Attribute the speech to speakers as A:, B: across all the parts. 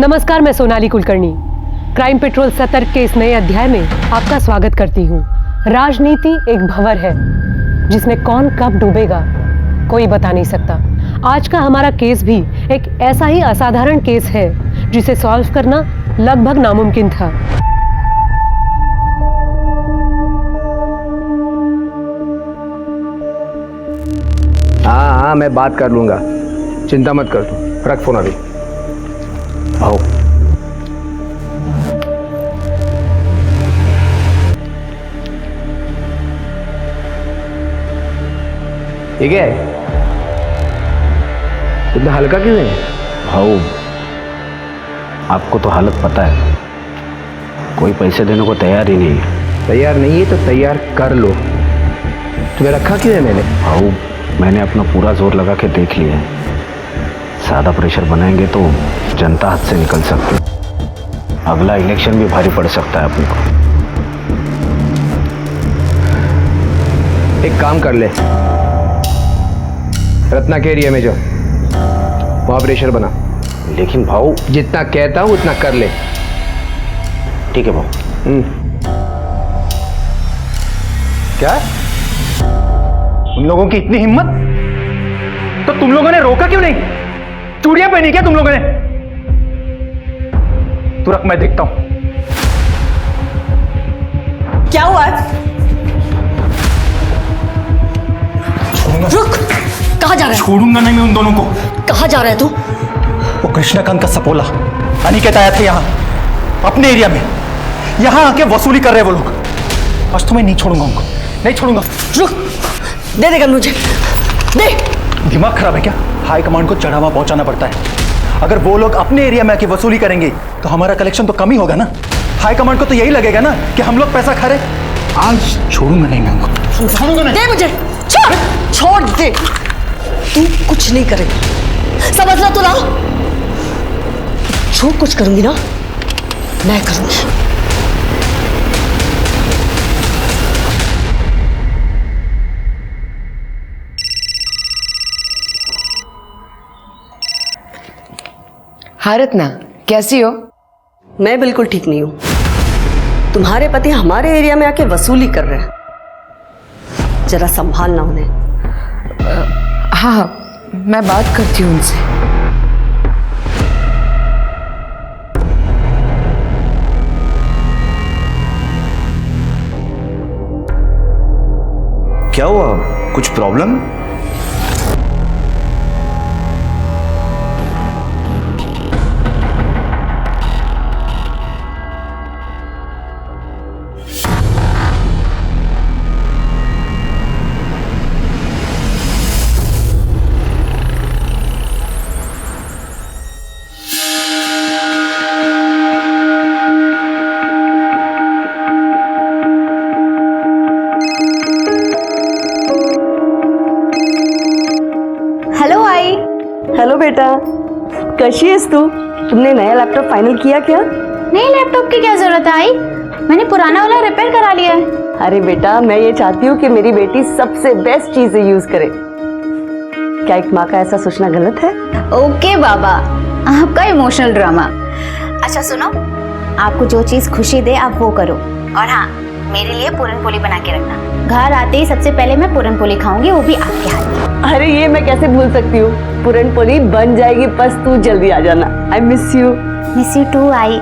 A: नमस्कार, मैं Sonali Kulkarni. Crime petrol सतर्क के इस नए अध्याय में आपका स्वागत करती हूँ। राजनीति एक भंवर है जिसमें कौन कब डूबेगा कोई बता नहीं सकता। आज का हमारा केस भी एक ऐसा ही असाधारण केस है जिसे सॉल्व करना लगभग नामुमकिन था।
B: हाँ, मैं बात कर लूंगा, चिंता मत कर तू। रख फोन अभी। आओ। ठीक है, इतना हल्का क्यों है?
C: भाऊ, आपको तो हालत पता है, कोई पैसे देने को तैयार ही नहीं है।
B: तैयार नहीं है तो तैयार कर लो। तुम्हें रखा क्यों है मैंने?
C: भाऊ, मैंने अपना पूरा जोर लगा के देख लिया है। ज़्यादा प्रेशर बनाएंगे तो जनता हाथ से निकल सकती है। अगला इलेक्शन भी भारी पड़ सकता है अपने को।
B: एक काम कर ले, रत्ना के एरिया में जो वहां प्रेशर बना।
C: लेकिन भाऊ,
B: जितना कहता हूं उतना कर ले।
C: ठीक है भाऊ।
D: क्या? उन लोगों की इतनी हिम्मत, तो तुम लोगों ने रोका क्यों नहीं? चूड़ियां पहनी क्या तुम लोगों ने? तू रख, मैं देखता हूं।
E: क्या हुआ? रुक, कहाँ जा रहा है?
D: छोड़ूंगा नहीं मैं उन दोनों को।
E: कहाँ जा रहा है तू?
D: वो कृष्णकांत का सपोला अनिकेत आया था यहाँ, अपने एरिया में। यहाँ आके वसूली कर रहे वो लोग। आज तो मैं नहीं छोड़ूंगा उनको, नहीं छोड़ूंगा।
E: रुक, दे देगा मुझे, दे।
D: दिमाग खराब है क्या? हाई कमांड को चढ़ावा पहुंचाना पड़ता है। अगर वो लोग अपने एरिया में आके वसूली करेंगे तो हमारा कलेक्शन तो कम ही होगा ना। हाई कमांड को तो यही लगेगा ना कि हम लोग पैसा खा रहे। आज छोड़ूंगा नहीं मैं उनको, छोड़ूंगा नहीं।
E: दे मुझे, छोड़, छोड़ दे। तू कुछ नहीं करेगा, समझ लो तू ना। जो कुछ करूंगी ना मैं करूंगी।
F: हाँ रत्ना, कैसी हो?
E: मैं बिल्कुल ठीक नहीं हूं। तुम्हारे पति हमारे एरिया में आके वसूली कर रहे हैं, जरा संभालना उन्हें।
F: हाँ, मैं बात करती हूँ उनसे।
G: क्या हुआ? कुछ प्रॉब्लम?
H: हेलो आई।
E: हेलो बेटा, कैसी है तू? तुमने नया लैपटॉप फाइनल किया क्या?
H: नए लैपटॉप की क्या जरूरत है आई? मैंने पुराना वाला रिपेयर करा लिया है।
E: अरे बेटा, मैं ये चाहती हूँ कि मेरी बेटी सबसे बेस्ट चीजें यूज करे। क्या एक माँ का ऐसा सोचना गलत है?
H: ओके बाबा, आपका इमोशनल ड्रामा। अच्छा सुनो, आपको जो चीज खुशी दे आप वो करो। और हाँ, मेरे लिए पूरन पोली बना के रखना। घर आते ही सबसे पहले मैं पूरन पोली खाऊंगी, वो भी आपके हाथ की।
E: अरे ये मैं कैसे भूल सकती हूँ, पूरन पोली बन जाएगी, बस तू जल्दी आ जाना। I miss you.
H: Miss you too आई।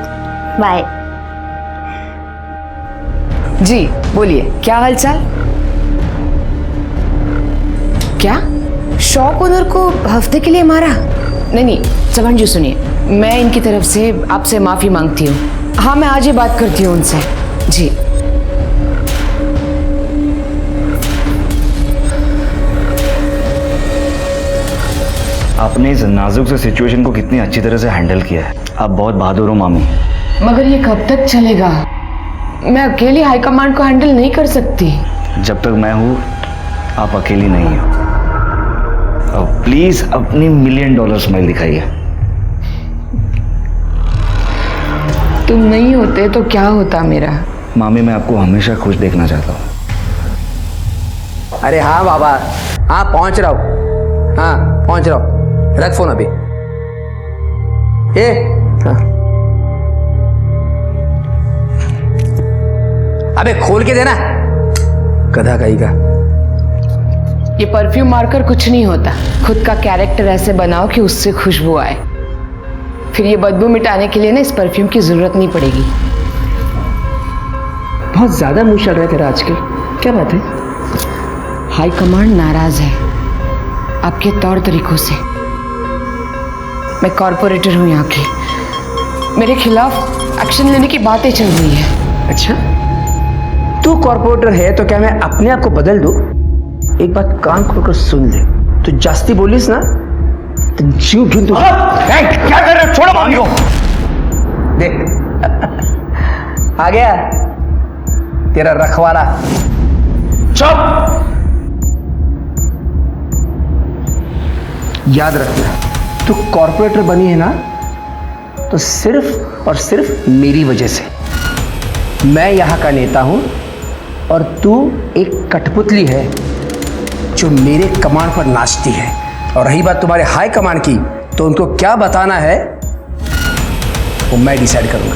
H: बाय।
F: जी बोलिए, क्या हालचाल? क्या शॉप ओनर को हफ्ते के लिए मारा? नहीं, चमन जी सुनिए, मैं इनकी तरफ से आपसे माफी मांगती हूँ। हाँ, मैं आज ही बात करती हूँ उनसे। जी
G: आपने इस नाजुक से सिचुएशन को कितनी अच्छी तरह से हैंडल किया है। आप बहुत बहादुर हो मामी।
F: मगर ये कब तक चलेगा? मैं अकेली हाई कमांड को हैंडल नहीं कर सकती।
G: जब तक मैं हूँ आप अकेली नहीं हो। अब प्लीज अपनी $1 मिलियन स्माइल दिखाइए।
F: तुम नहीं होते तो क्या होता मेरा?
G: मामी, मैं आपको हमेशा खुश देखना चाहता हूँ।
B: अरे हाँ बाबा, हाँ पहुंच रहा हूँ। हाँ पहुंच रहा हूँ, रख फोन अभी। हाँ अबे खोल के देना, गधा कहीं का।
F: ये परफ्यूम मारकर कुछ नहीं होता। खुद का कैरेक्टर ऐसे बनाओ कि उससे खुशबू आए, फिर ये बदबू मिटाने के लिए ना इस परफ्यूम की जरूरत नहीं पड़ेगी।
B: बहुत ज्यादा मुंह चल रहा है तेरा आजकल, क्या बात है?
F: हाई कमांड नाराज है आपके तौर तरीकों से। मैं कॉर्पोरेटर हूं यहाँ की, मेरे खिलाफ एक्शन लेने की बातें चल रही है।
B: अच्छा, तू कॉर्पोरेटर है तो क्या मैं अपने आप को बदल दूं? एक बात कान खोलकर सुन ले, तू जास्ती बोलिस ना तो जीव ढूंढ दूं।
G: क्या कर रहे हो? छोड़ो मामी को।
B: देख आ गया तेरा रखवाला।
G: चुप।
B: याद रखना, तू कॉर्पोरेटर बनी है ना तो सिर्फ और सिर्फ मेरी वजह से। मैं यहाँ का नेता हूं और तू एक कठपुतली है जो मेरे कमांड पर नाचती है। और रही बात तुम्हारे हाई कमांड की, तो उनको क्या बताना है वो मैं डिसाइड करूंगा।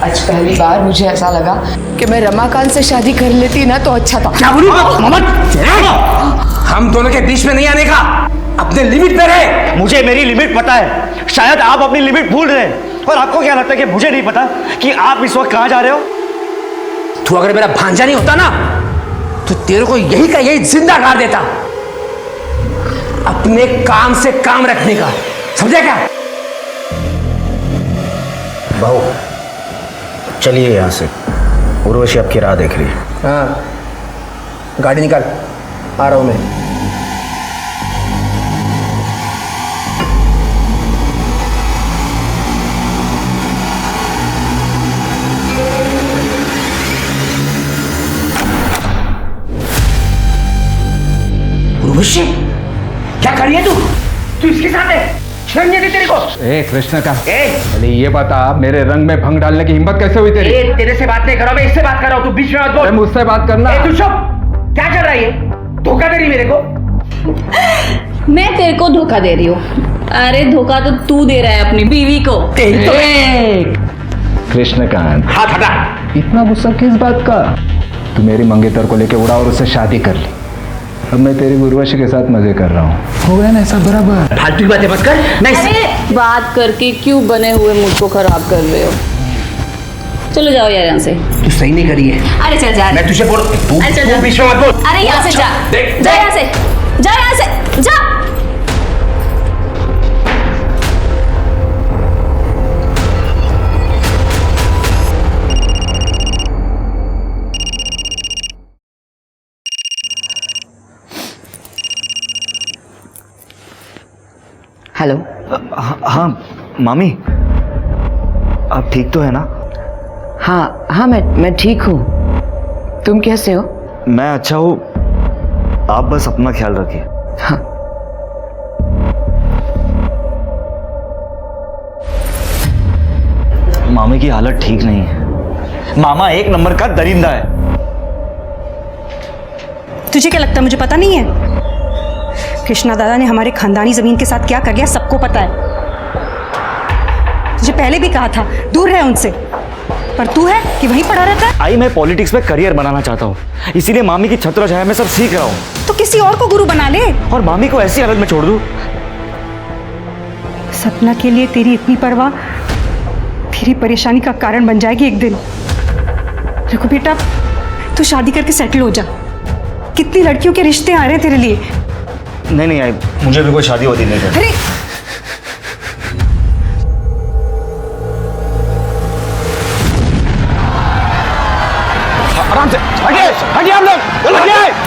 F: आज पहली बार मुझे ऐसा लगा कि मैं रमाकांत से शादी कर लेती ना तो अच्छा था।
B: क्या बोलूं? हम दोनों के बीच में नहीं आने का, अपने लिमिट पे रहे।
G: मुझे मेरी लिमिट पता है, शायद आप अपनी लिमिट भूल रहे हैं। और आपको क्या लगता है कि मुझे नहीं पता कि आप इस वक्त कहां जा रहे हो?
B: तू अगर मेरा भांजा नहीं होता ना तो तेरे को यही का यही जिंदा गाड़ देता। अपने काम से काम रखने का, समझे क्या?
C: बहू चलिए यहाँ से, उर्वशी आपकी राह देख रही है।
B: हाँ, गाड़ी निकाल, आ रहा हूं मैं।
G: उर्वशी, क्या कर रही है तू? तू इसके साथ है? शर्म नहीं आती तेरे को?
B: ए कृष्ण का,
G: ए,
B: पहले ये बता, मेरे रंग में भंग डालने की हिम्मत कैसे हुई तेरी?
G: ए, तेरे से बात नहीं कर रहा, मैं इससे बात कर रहा हूँ। तू बीच में मत बोल।
B: मुझसे बात करना।
G: ए, तू चुप। क्या कर रहा है ये? धोखा दे रही मेरे को?
I: मैं तेरे को धोखा दे रही हूँ? अरे धोखा तो तू दे रहा है अपनी बीवी को।
C: कृष्णकांत,
G: हाथ हटा।
B: इतना गुस्सा किस बात का? तू मेरी मंगेतर को लेके उड़ा और उससे शादी कर ली। अब मैं तेरी उर्वशी के साथ मजे कर रहा हूँ। हो गया ना ऐसा बराबर?
G: फालतू की बातें मत कर।
I: अरे बात करके क्यों बने हुए मूड को खराब कर रहे हो? चलो जाओ यार यहाँ से।
B: तू सही नहीं करी है।
I: अरे चल जा।
G: मैं तुझे बोल, तू
I: अरे चल जा।
G: बीच में मत बोल।
I: अरे यहाँ से जा, जा यहाँ से, जा यहाँ से, जा।
F: हेलो।
G: हाँ मामी, आप ठीक तो है ना?
F: हाँ हाँ, मैं ठीक हूँ। तुम कैसे हो?
G: मैं अच्छा हूँ, आप बस अपना ख्याल रखिए।
F: हाँ।
G: मामी की हालत ठीक नहीं है। मामा एक नंबर का दरिंदा है।
J: तुझे क्या लगता है मुझे पता नहीं है? कृष्णा दादा ने हमारे खानदानी जमीन के साथ क्या कर दिया सबको पता है। तुझे पहले भी कहा था दूर रहे उनसे, पर तू है कि वहीं पड़ा रहता है।
G: आई, मैं पॉलिटिक्स में करियर बनाना चाहता हूँ, इसीलिए मामी की छत्र छाया में सब सीख रहा हूँ।
J: तो किसी और को गुरु बना ले
G: और मामी को ऐसी हालत में छोड़ दूँ?
J: सपना के लिए तेरी इतनी परवाह तेरी परेशानी का कारण बन जाएगी एक दिन। देखो बेटा, तू शादी करके सेटल हो जा। कितनी लड़कियों के रिश्ते आ रहे हैं तेरे लिए।
G: नहीं आई, मुझे भी कोई शादी होती नहीं है।
J: अरे
G: आराम से हटिए, हटिए आप लोग,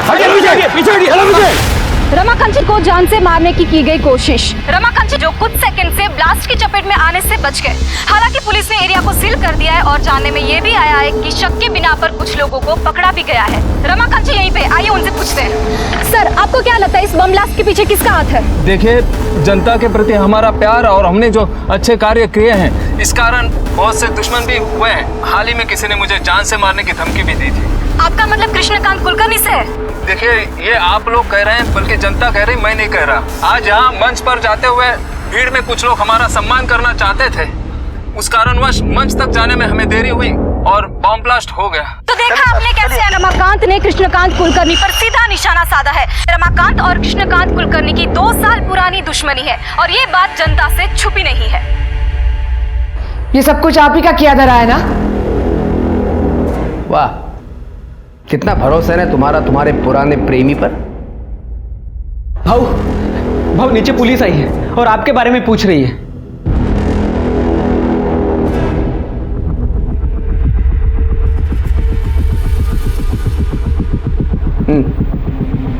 G: हटिए, पीछे हटिए, हेलो मुझे।
K: रमाकांत जी को जान से मारने की गई कोशिश। रमाकांत जी जो कुछ सेकंड से ब्लास्ट की चपेट में आने से बच गए। हालांकि पुलिस ने एरिया को सील कर दिया है और जानने में ये भी आया है कि शक के बिना पर कुछ लोगों को पकड़ा भी गया है। रमाकांत जी यहीं पे, आइए उनसे पूछते हैं। सर, आपको क्या लगता है इस बम ब्लास्ट के पीछे किसका हाथ है?
L: देखिए, जनता के प्रति हमारा प्यार और हमने जो अच्छे कार्य किए हैं, इस कारण बहुत से दुश्मन भी हुए हैं। हाल ही में किसी ने मुझे जान से मारने की धमकी भी दी थी।
K: आपका मतलब कृष्णकांत कुलकर्णी से है?
L: देखिए, ये आप लोग कह रहे हैं, बल्कि जनता कह रही, मैं नहीं कह रहा। आज यहाँ मंच पर जाते हुए भीड़ में कुछ लोग हमारा सम्मान करना चाहते थे, उस कारणवश मंच तक जाने में हमें देरी हुई और बॉम्ब ब्लास्ट हो गया।
K: तो देखा आपने कैसे रमाकांत ने कृष्णकांत कुलकर्णी पर सीधा निशाना साधा है। रमाकांत और कृष्णकांत कुलकर्णी की 2 साल पुरानी दुश्मनी है और ये बात जनता से छुपी नहीं है।
F: ये सब कुछ आप ही का किया धरा है ना?
B: वाह, कितना भरोसा है ना तुम्हारे पुराने प्रेमी पर।
M: भाऊ नीचे पुलिस आई है और आपके बारे में पूछ रही है।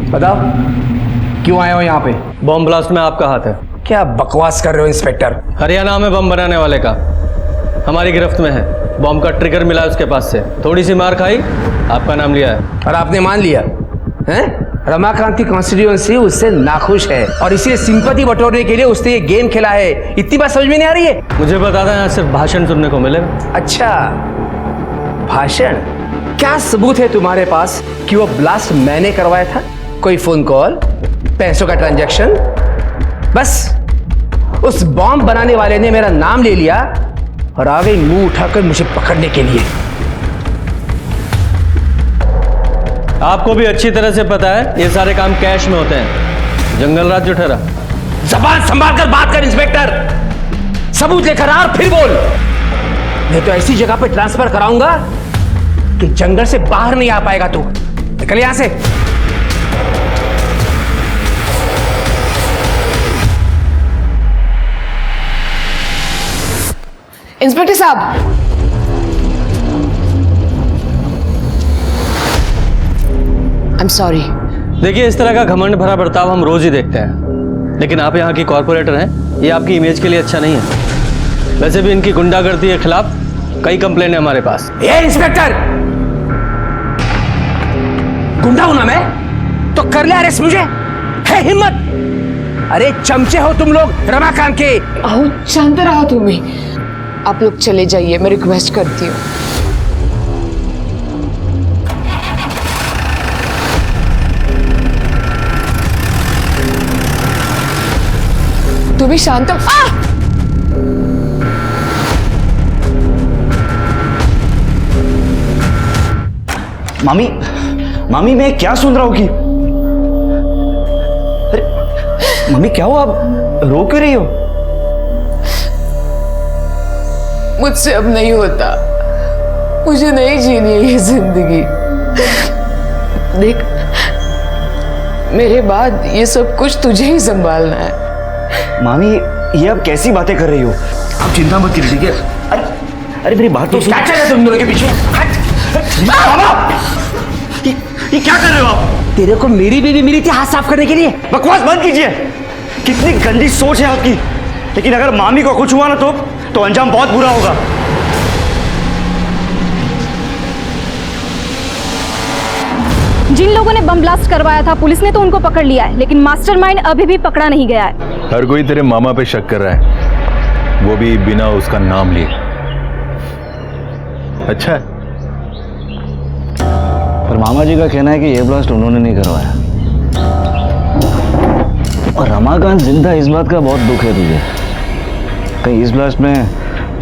B: बताओ क्यों आए हो यहाँ पे?
L: बॉम्ब ब्लास्ट में आपका हाथ है।
B: क्या बकवास कर रहे हो इंस्पेक्टर?
L: हरियाणा में बम बनाने वाले का हमारी गिरफ्त में है। बॉम्ब का ट्रिगर मिला उसके पास से, थोड़ी सी मार खाई, आपका नाम लिया है
B: और आपने मान लिया हैं? रमाकांत की कॉन्स्टिट्यूएंसी उससे नाखुश है और इसीलिए सिंपैथी बटोरने के लिए उसने ये गेम खेला है। इतनी बात समझ में नहीं आ रही है?
L: मुझे बता दें, यहाँ सिर्फ भाषण सुनने को मिलेगा।
B: अच्छा, भाषण? क्या सबूत है तुम्हारे पास कि वो ब्लास्ट मैंने करवाया था? कोई फोन कॉल, पैसों का ट्रांजैक्शन? बस उस बॉम्ब बनाने वाले ने मेरा नाम ले लिया और आ गई मुंह उठाकर मुझे पकड़ने के लिए।
L: आपको भी अच्छी तरह से पता है ये सारे काम कैश में होते हैं। जंगल राज जो ठहरा।
B: जबान संभाल कर बात कर इंस्पेक्टर। सबूत लेकर आ और फिर बोल, नहीं तो ऐसी जगह पे ट्रांसफर कराऊंगा कि जंगल से बाहर नहीं आ पाएगा तू। निकल यहां से।
F: इंस्पेक्टर साहब, आई एम सॉरी।
L: देखिए, इस तरह का घमंड भरा बर्ताव हम रोज ही देखते हैं, लेकिन आप यहाँ की कॉर्पोरेटर हैं, ये आपकी इमेज के लिए अच्छा नहीं है। वैसे भी इनकी गुंडागर्दी के खिलाफ कई कंप्लेंट है हमारे पास।
B: ए इंस्पेक्टर, गुंडा हूं ना मैं तो कर ले अरेस्ट मुझे? है हिम्मत? अरे चमचे हो तुम लोग रमाकांत के।
F: आओ, शांत रहो तुम ही। आप लोग चले जाइए, मैं रिक्वेस्ट करती हूँ। तुम भी शांत हो।
G: मामी मैं क्या सुन रहा हूँ कि अरे मम्मी क्या हुआ? आप रो क्यों रही हो?
F: मुझसे अब नहीं होता, मुझे नहीं जीनी है ये जिंदगी। देख, मेरे बाद ये सब कुछ तुझे ही संभालना है।
G: मामी ये आप कैसी बातें कर रही हो? आप चिंता मत कीजिए, ठीक है? अरे मेरी बात तो सुनो।
B: क्या चल रहा है तुम दोनों के पीछे?
G: ये क्या कर रहे हो आप?
B: तेरे को मेरी बीवी मिली थी हाथ साफ करने के लिए?
G: बकवास बंद कीजिए। कितनी गंदी सोच है आपकी। लेकिन अगर मामी को कुछ हुआ ना तो अंजाम बहुत बुरा होगा।
K: जिन लोगों ने बम ब्लास्ट करवाया था, पुलिस ने तो उनको पकड़ लिया है, लेकिन मास्टरमाइंड अभी भी पकड़ा नहीं गया है।
N: हर कोई तेरे मामा पे शक कर रहा है, वो भी बिना उसका नाम लिए। अच्छा है।
G: पर मामा जी का कहना है कि ये ब्लास्ट उन्होंने नहीं करवाया। और रमाकांत जिंदा, इस बात का बहुत दुख है तुझे। कहीं इस ब्लास्ट में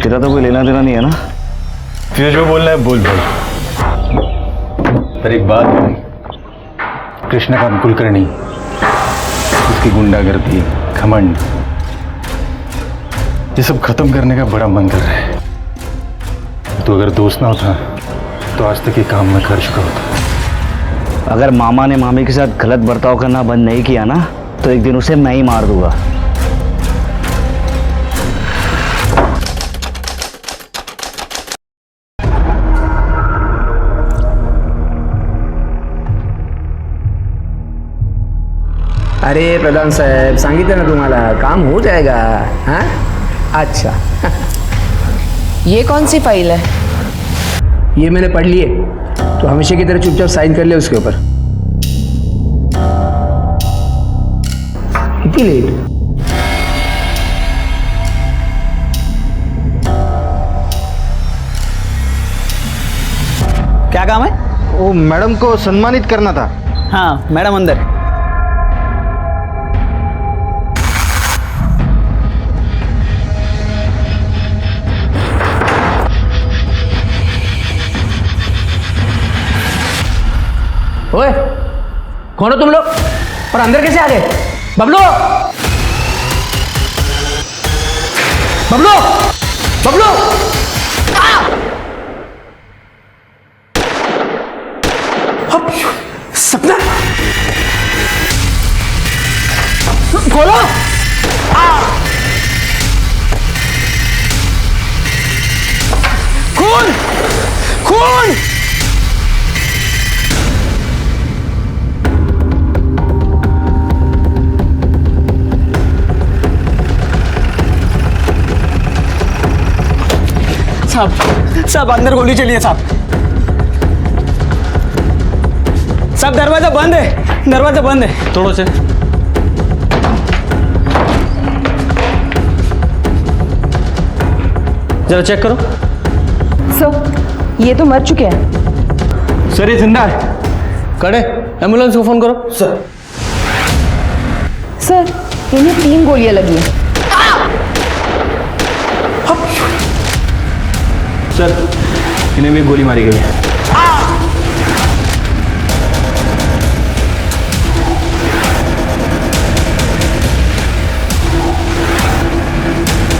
G: तेरा तो कोई लेना देना नहीं है ना?
N: तुझे जो बोलना है बोल भाई। पर एक बात भाई, कृष्णकांत कुलकर्णी, उसकी गुंडागर्दी, घमंड, ये सब खत्म करने का बड़ा मन कर रहा है। तो अगर दोस्त ना होता तो आज तक ये काम मैं कर चुका होता।
G: अगर मामा ने मामी के साथ गलत बर्ताव करना बंद नहीं किया ना तो एक दिन उसे मैं ही मार दूंगा।
B: अरे प्रधान साहेब, सांगितलं ना तुम्हाला, काम हो जाएगा। हाँ, अच्छा।
F: ये कौन सी फाइल है?
B: ये मैंने पढ़ ली है, तो हमेशा की तरह चुपचाप साइन कर ले उसके ऊपर। इतनी लेट?
M: क्या काम है?
O: वो मैडम को सम्मानित करना था।
M: हाँ, मैडम अंदर।
B: ओए, कौन हो तुम लोग और अंदर कैसे आ गए? बबलू, बबलू, बबलू! सपना, खोलो! खून, खून!
M: साहब अंदर गोली चली है साहब। साहब दरवाजा बंद है, दरवाजा बंद है।
L: तोड़ो से। जरा चेक करो।
J: सर ये तो मर चुके हैं।
L: सर ये जिंदा है। कड़े, एम्बुलेंस को फोन करो।
B: सर
J: सर इन्हें 3 गोलियां लगी हैं।
N: सर इन्हें भी गोली मारी गई है।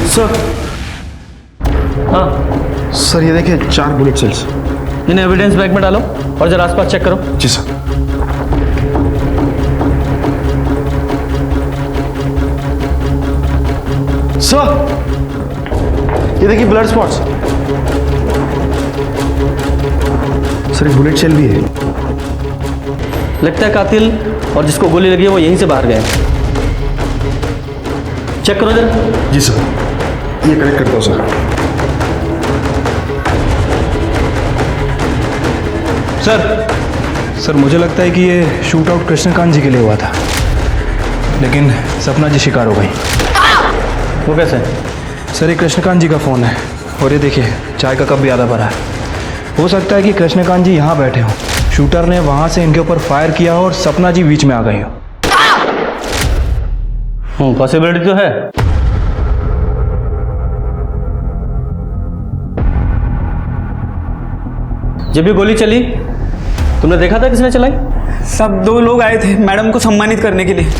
L: सर, हाँ
N: सर ये देखिए 4 बुलेट सेल्स।
L: इन्हें एविडेंस बैग में डालो और जरा आसपास चेक करो।
N: जी सर। सर ये देखिए ब्लड स्पॉट्स। सर एक बुलेट सेल भी है।
L: लगता है कातिल और जिसको गोली लगी है वो यहीं से बाहर गए। चेक करो जरा।
N: जी सर, ये कनेक्ट करता हूँ सर। सर मुझे लगता है कि ये शूट आउट कृष्णकांत जी के लिए हुआ था, लेकिन सपना जी शिकार हो गई।
L: वो कैसे?
N: सर ये कृष्णकांत जी का फ़ोन है और ये देखिए चाय का कप भी आधा भरा है। हो सकता है कि कृष्णकांत जी यहाँ बैठे हों, शूटर ने वहाँ से इनके ऊपर फायर किया हो और सपना जी बीच में आ गई हो।
L: पॉसिबिलिटी तो है। जब ये गोली चली तुमने देखा था किसने चलाई?
M: सब 2 लोग आए थे मैडम को सम्मानित करने के लिए।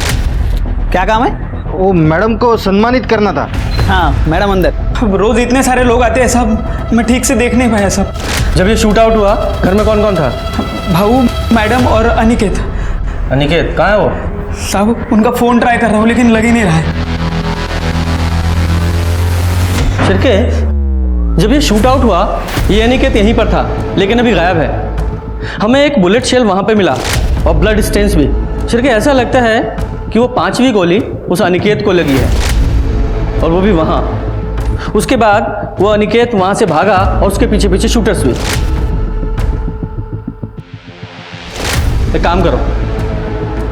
M: क्या काम है?
O: वो मैडम को सम्मानित करना था।
M: हाँ मैडम अंदर। अब रोज इतने सारे लोग आते हैं साहब, मैं ठीक से देख नहीं पाया सब।
L: जब ये शूट आउट हुआ घर में कौन कौन था?
M: भाऊ, मैडम और अनिकेत।
L: अनिकेत कहाँ है वो?
M: साहब उनका फ़ोन ट्राई कर रहा हूँ लेकिन लग ही नहीं रहा है।
L: शिरके, जब ये शूट आउट हुआ ये अनिकेत यहीं पर था लेकिन अभी गायब है। हमें एक बुलेट शेल वहां पे मिला और ब्लड स्टेन्स भी। शिरके ऐसा लगता है कि वो 5वीं गोली उस अनिकेत को लगी है और वो भी वहां। उसके बाद वो अनिकेत वहां से भागा और उसके पीछे पीछे शूटर्स भी। एक काम करो,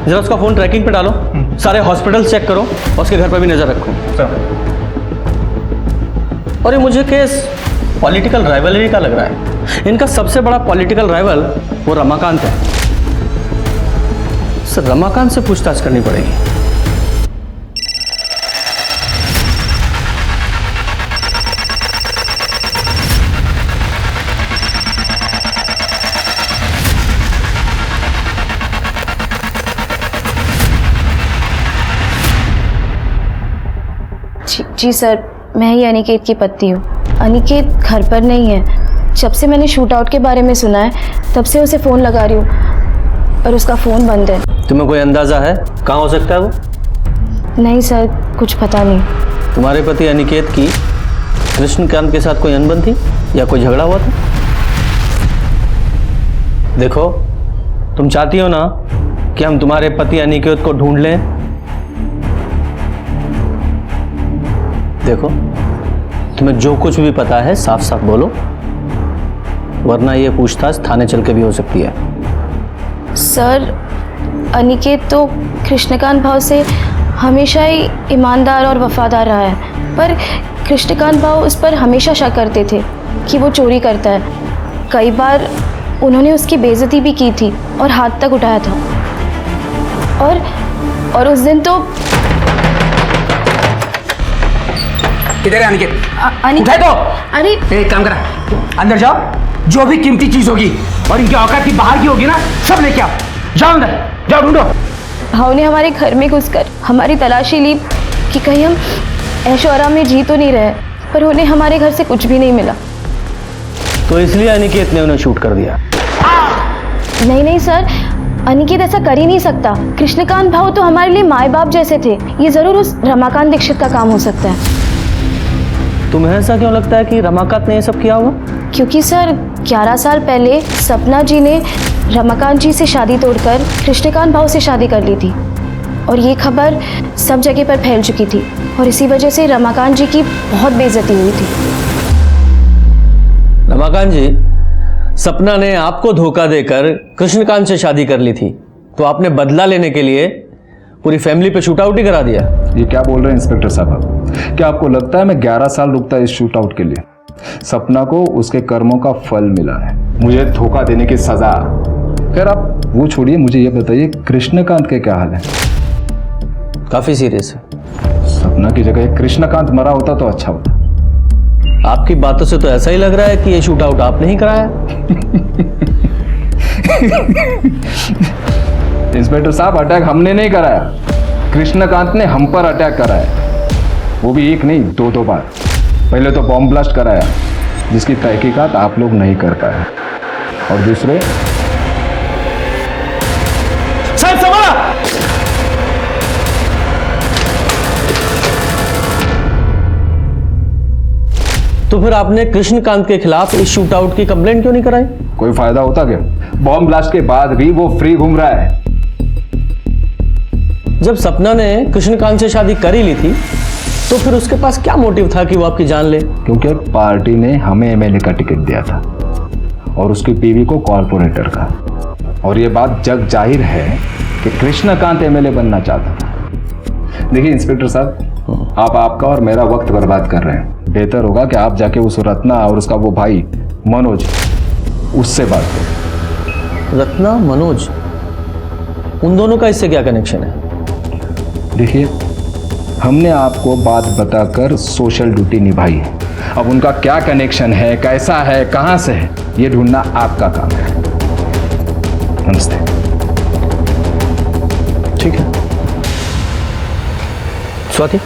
L: जरा उसका फोन ट्रैकिंग पे डालो, सारे हॉस्पिटल चेक करो और उसके घर पर भी नजर रखो। और ये मुझे केस पॉलिटिकल राइवलरी का लग रहा है। इनका सबसे बड़ा पॉलिटिकल राइवल वो रमाकांत है। सर रमाकांत से पूछताछ करनी पड़ेगी।
K: जी सर, मैं ही अनिकेत की पत्नी हूँ। अनिकेत घर पर नहीं है। जब से मैंने शूट आउट के बारे में सुना है तब से उसे फ़ोन लगा रही हूँ और उसका फ़ोन बंद है।
L: तुम्हें कोई अंदाजा है कहाँ हो सकता है वो?
K: नहीं सर, कुछ पता नहीं।
L: तुम्हारे पति अनिकेत की कृष्णकांत के साथ कोई अनबन थी या कोई झगड़ा हुआ था? देखो, तुम चाहती हो ना कि हम तुम्हारे पति अनिकेत को ढूंढ लें? देखो, तुम्हें जो कुछ भी पता है साफ साफ बोलो, वरना ये पूछताछ थाने चल के भी हो सकती है।
K: सर, अनिकेत तो कृष्णकांत भाव से हमेशा ही ईमानदार और वफादार रहा है, पर कृष्णकांत भाव उस पर हमेशा शक करते थे कि वो चोरी करता है। कई बार उन्होंने उसकी बेइज्जती भी की थी और हाथ तक उठाया था। और उस दिन तो
B: इधर है अनिकेत।
K: अनिकेत
B: उठाए तो।
K: अरे
B: एक काम करा, अंदर जाओ, जो भी कीमती चीज होगी और इनकी औकात की बाहर की होगी ना सब लेके आओ। जाओ अंदर, जाओ ढूंढो।
K: भाव ने हमारे घर में घुसकर हमारी तलाशी ली कि कहीं हम ऐशो आराम में जी तो नहीं रहे, पर उन्हें हमारे घर से कुछ भी नहीं मिला।
L: तो इसलिए अनिकेत ने उन्हें शूट कर दिया?
K: नहीं नहीं सर, अनिकेत ऐसा कर ही नहीं सकता। कृष्णकांत भाव तो हमारे लिए माए बाप जैसे थे। ये जरूर उस रमाकांत दीक्षित का काम हो सकता है।
L: तुम्हें ऐसा क्यों लगता है कि रमाकांत ने ये सब किया होगा?
K: क्योंकि सर 11 साल पहले सपना जी ने रमाकांत जी से शादी तोड़कर कृष्णकांत भाव से शादी कर ली थी और ये खबर सब जगह पर फैल चुकी थी और इसी वजह से रमाकांत जी की बहुत बेइज्जती हुई थी।
L: रमाकांत जी, सपना ने आपको धोखा देकर कृष्णकांत से शादी कर ली थी, तो आपने बदला लेने के लिए पूरी फैमिली पे शूट आउट ही करा दिया।
N: ये क्या बोल रहे हैं इंस्पेक्टर साहब? क्या आपको लगता है मैं 11 साल रुकता इस शूट आउट के लिए? सपना को उसके कर्मों का फल मिला है, मुझे धोखा देने की सजा। खैर आप वो छोड़िए, मुझे ये बताइए कृष्णकांत के क्या हाल है?
L: काफी सीरियस है।
N: सपना की जगह कृष्णकांत मरा होता तो अच्छा होता।
L: आपकी बातों से तो ऐसा ही लग रहा है कि ये शूट आउट आपने ही कराया।
N: इंस्पेक्टर साहब, अटैक हमने नहीं कराया, कृष्णकांत ने हम पर अटैक कराया, वो भी एक नहीं 2 बार। पहले तो बॉम्ब ब्लास्ट कराया जिसकी तहकीकात आप लोग नहीं कर पाए, और दूसरे
L: साहब संभाला। तो फिर आपने कृष्णकांत के खिलाफ इस शूट आउट की कंप्लेंट क्यों नहीं कराई?
N: कोई फायदा होता क्या? बॉम्ब ब्लास्ट के बाद भी वो फ्री घूम रहा है।
L: जब सपना ने कृष्णकांत से शादी कर ही ली थी तो फिर उसके पास क्या मोटिव था कि वो आपकी जान ले?
N: क्योंकि पार्टी ने हमें एमएलए का टिकट दिया था और उसकी बीवी को कॉर्पोरेटर का, और ये बात जग जाहिर है कि कृष्णकांत एमएलए बनना चाहता था। देखिए इंस्पेक्टर साहब, आप आपका और मेरा वक्त बर्बाद कर रहे हैं। बेहतर होगा कि आप जाके उस रत्ना और उसका वो भाई मनोज, उससे बात करें।
L: रत्ना, मनोज, उन दोनों का इससे क्या कनेक्शन है?
N: देखिए, हमने आपको बात बताकर सोशल ड्यूटी निभाई है। अब उनका क्या कनेक्शन है, कैसा है, कहां से है, ये ढूंढना आपका काम है। नमस्ते।
L: ठीक है स्वाति,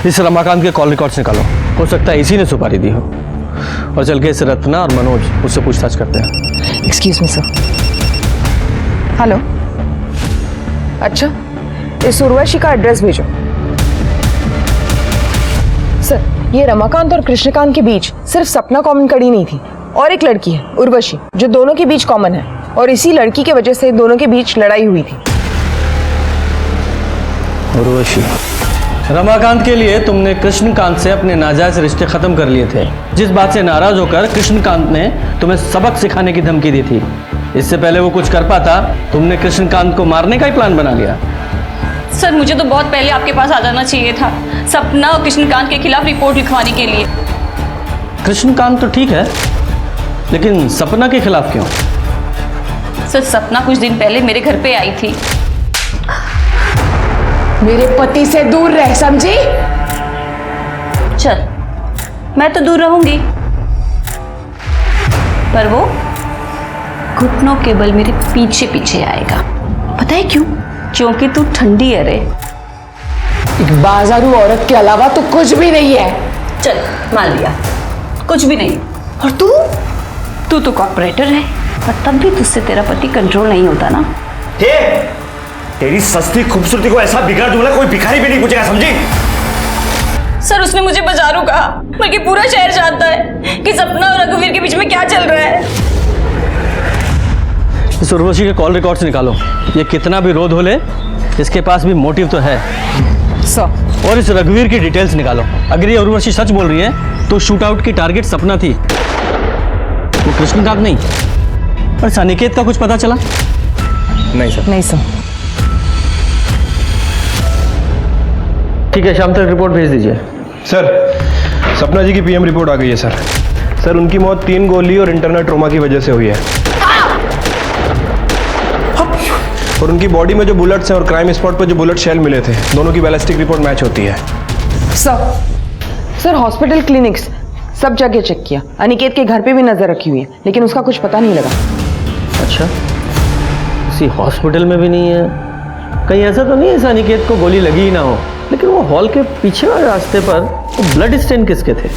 L: इस रमाकांत के कॉल रिकॉर्ड्स निकालो, हो सकता है इसी ने सुपारी दी हो, और चल के इस रत्ना और मनोज उससे पूछताछ करते हैं।
F: Excuse me sir. हेलो, अच्छा इस उर्वशी का एड्रेस भेजो। सर, ये रमाकांत और कृष्णकांत के बीच सिर्फ सपना कॉमन कड़ी नहीं थी, और एक लड़की है उर्वशी जो दोनों के बीच कॉमन है, और इसी लड़की के वजह से दोनों के बीच लड़ाई हुई थी।
L: उर्वशी, रमाकांत के लिए तुमने कृष्णकांत से अपने नाजायज रिश्ते खत्म कर लिए थे, जिस बात से नाराज होकर कृष्णकांत ने तुम्हें सबक सिखाने की धमकी दी थी। इससे पहले वो कुछ कर पाता, तुमने कृष्णकांत को मारने का ही प्लान बना लिया।
I: सर, मुझे तो बहुत पहले आपके पास आ जाना चाहिए था, सपना और कृष्णकांत के खिलाफ रिपोर्ट लिखवाने के लिए।
L: कृष्णकांत तो ठीक है, लेकिन सपना के खिलाफ क्यों?
I: सर, सपना कुछ दिन पहले मेरे घर पे आई थी।
F: मेरे पति से दूर रह, समझी?
I: चल, मैं तो दूर रहूंगी, पर वो घुटनों के बल मेरे पीछे पीछे आएगा। पता है क्यों? क्योंकि तू ठंडी है रे।
F: एक बाजारू औरत के अलावा तो कुछ भी नहीं है।
I: चल, मान लिया कुछ भी नहीं। और तू तो कॉर्पोरेटर है, और तब भी तुझसे तेरा पति कंट्रोल नहीं होता ना।
G: तेरी सस्ती खूबसूरती को ऐसा बिगाड़ दूंगा कोई भिखारी भी नहीं पूछेगा, समझी?
I: सर, उसने मुझे बाजारू कहा, बल्कि पूरा शहर जानता है कि सपना और रघुवीर के बीच में क्या चल रहा है।
L: इस उर्वशी के कॉल रिकॉर्ड्स निकालो, ये कितना भी रोध हो ले, इसके पास भी मोटिव तो है।
F: सर,
L: और इस रघुवीर की डिटेल्स निकालो। अगर ये उर्वशी सच बोल रही है तो शूट आउट की टारगेट सपना थी, वो कृष्णकांत नहीं। पर अनिकेत का कुछ पता चला?
N: नहीं सर।
F: नहीं सर।
L: ठीक है, शाम तक रिपोर्ट भेज दीजिए।
N: सर, सपना जी की पीएम रिपोर्ट आ गई है सर। सर, उनकी मौत 3 गोली और इंटरनल ट्रोमा की वजह से हुई है, और उनकी बॉडी में जो बुलेट्स हैं और क्राइम स्पॉट पर जो बुलेट शेल मिले थे, दोनों की बैलिस्टिक रिपोर्ट मैच होती है।
F: सर हॉस्पिटल, क्लिनिक्स सब जगह चेक किया, अनिकेत के घर पे भी नजर रखी हुई है, लेकिन उसका कुछ पता नहीं लगा।
L: अच्छा, किसी हॉस्पिटल में भी नहीं है। कहीं ऐसा तो नहीं है अनिकेत को गोली लगी ही ना हो, लेकिन वो हॉल के पीछे वाले रास्ते पर वो ब्लड स्टेन किसके थे?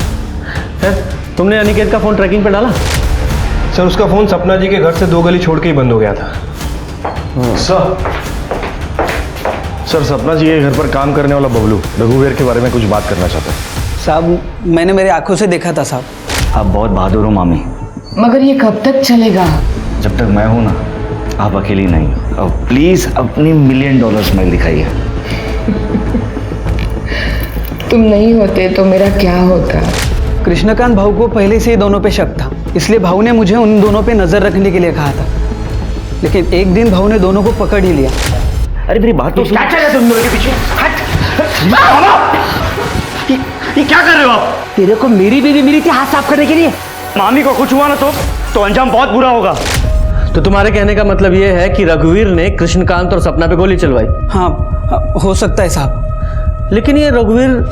L: तुमने अनिकेत का फ़ोन ट्रैकिंग पे डाला?
P: सर उसका फ़ोन सपना जी के घर से 2 गली छोड़ के ही बंद हो गया था। सर सपना जी के घर पर काम करने वाला बबलू रघुवीर के बारे में कुछ बात करना चाहता है।
M: साहब मैंने मेरे आंखों से देखा था साहब।
G: आप बहुत बहादुर हो मामी।
F: मगर ये कब तक चलेगा?
G: जब तक मैं हूं ना, आप अकेली नहीं हो। अब प्लीज अपनी $1 मिलियन स्माइल दिखाइए।
F: तुम नहीं होते तो मेरा क्या होता?
M: कृष्णकांत भाऊ को पहले से ही दोनों पे शक था, इसलिए भाऊ ने मुझे उन दोनों पे नजर रखने के लिए कहा था। लेकिन एक दिन भाऊ ने दोनों को पकड़ ही लिया।
G: अरे मेरी बात तो
B: क्या चल रहा है तुम लोगों के पीछे?
G: ये क्या कर रहे हो आप?
B: तेरे को मेरी बीवी मिली थी हाथ साफ करने के लिए।
G: मामी को कुछ हुआ ना तो अंजाम बहुत बुरा होगा।
L: तो तुम्हारे कहने का मतलब ये है कि रघुवीर ने कृष्णकांत और सपना पे गोली चलवाई?
M: हाँ हो सकता है साहब।
L: लेकिन ये रघुवीर